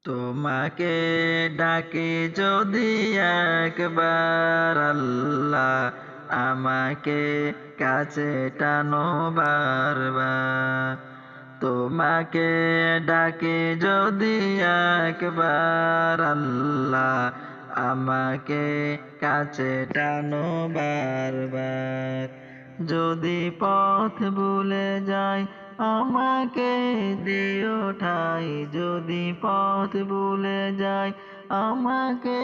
তোমাকে ডাকে যদি একবার আল্লাহ, আমাকে কাছে টানো বারবার। তোমাকে ডাকে যদি একবার আল্লাহ, আমাকে কাছে টানো বারবার। যদি পথ ভুলে যাই আমাকে দিও ঠাই, যদি পথ ভুলে যাই আমাকে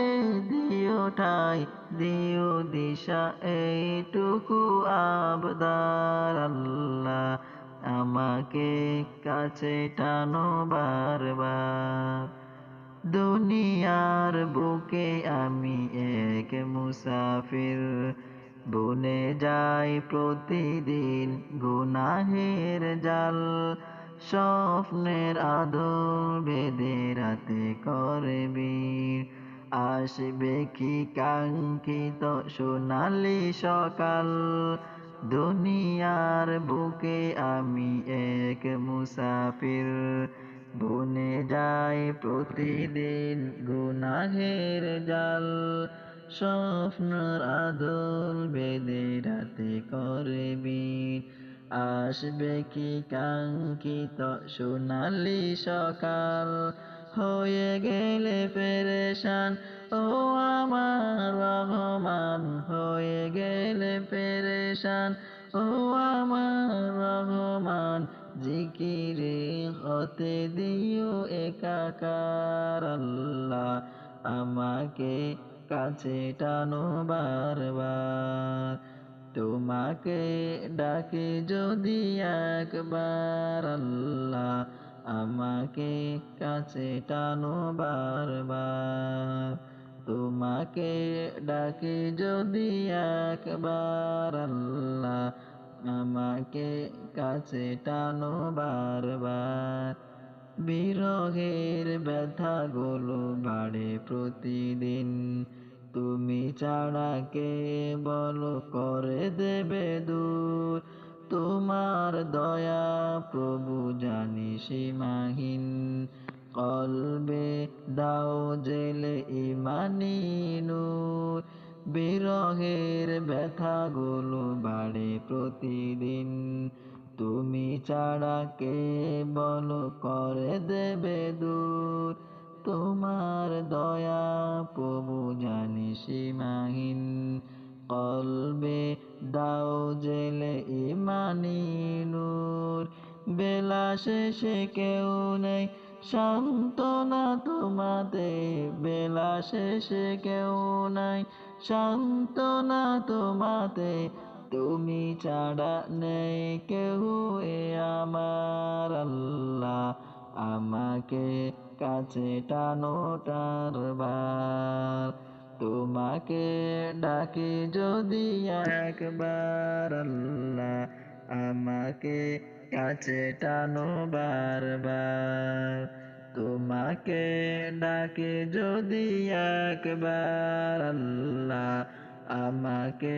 দিও ঠাই, দিও দিশা এইটুকু আবদার আল্লাহ, আমাকে কাছে টানো বারবার। দুনিয়ার বুকে আমি এক মুসাফির, বনে যাই প্রতিদিন গুনাহের জাল। স্বপ্নের আদর বেঁধে রাতে করে বীর, আসবে কি কাঙ্ক্ষিত সোনালি সকাল। দুনিয়ার বুকে আমি এক মুসাফির, বনে যাই প্রতিদিন গুনাহের জাল। স্বপ্নের আদল বেঁধে রাতে করে বীর, আসবে কি কাঙ্ক্ষিত সোনালি সকাল। হয়ে গেলে পেরেশান ও আমার রহমান, হয়ে গেলে পেরেশান ও আমার রহমান। জিকিরে হতে দিও একাকার আল্লাহ, আমাকে কাছে টানো বারবার। তোমাকে ডাকে যদি একবার আল্লাহ, আমাকে কাছে টানো বারবার। তোমাকে ডাকে যদি একবার আল্লাহ, আমাকে কাছে টানো বারবার। বিরহের ব্যথাগুলো বাড়ে প্রতিদিন, তুমি ছাড়া কে বলো করে দেবে দূর। তোমার দয়া প্রভু জানি সীমাহীন, কলবে দাও জেলে ইমানি নূর। বিরহের ব্যথাগুলো বাড়ে প্রতিদিন, তুমি ছাড়া কে বলো করে দেবে দূর। তোমার দয়া প্রভু জানি সীমাহীন, কলবে দাও জেলে ইমানি নূর। বেলা শেষে কেউ নেই সান্ত্বনা তোমাতে, বেলা শেষে কেউ নাই সান্ত্বনা তোমাতে। তুমি ছাড়া নেই কেউ এ আমার আল্লাহ, আমাকে কাছে টানো টারবার। তোমাকে ডাকে যদি একবার আল্লাহ, আমাকে কাছে টানো বারবার। তোমাকে ডাকে যদি একবার আল্লাহ, আমাকে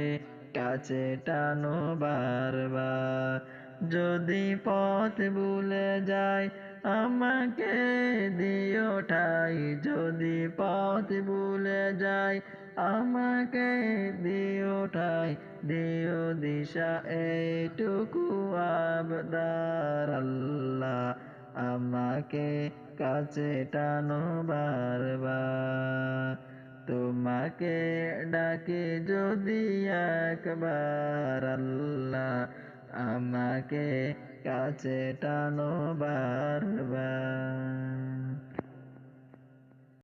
কাছে টানো বারবার। যদি পথ ভুলে যাই আমাকে দিও ঠাই, যদি পথ ভুলে যাই আমাকে দিও ঠাই, দিও দিশা এইটুকু আবদার আল্লাহ, আমাকে কাছে টানো বারবার। তোমাকে ডাকে যদি একবার আল্লাহ, আমাকে কাছে টানো বারবার।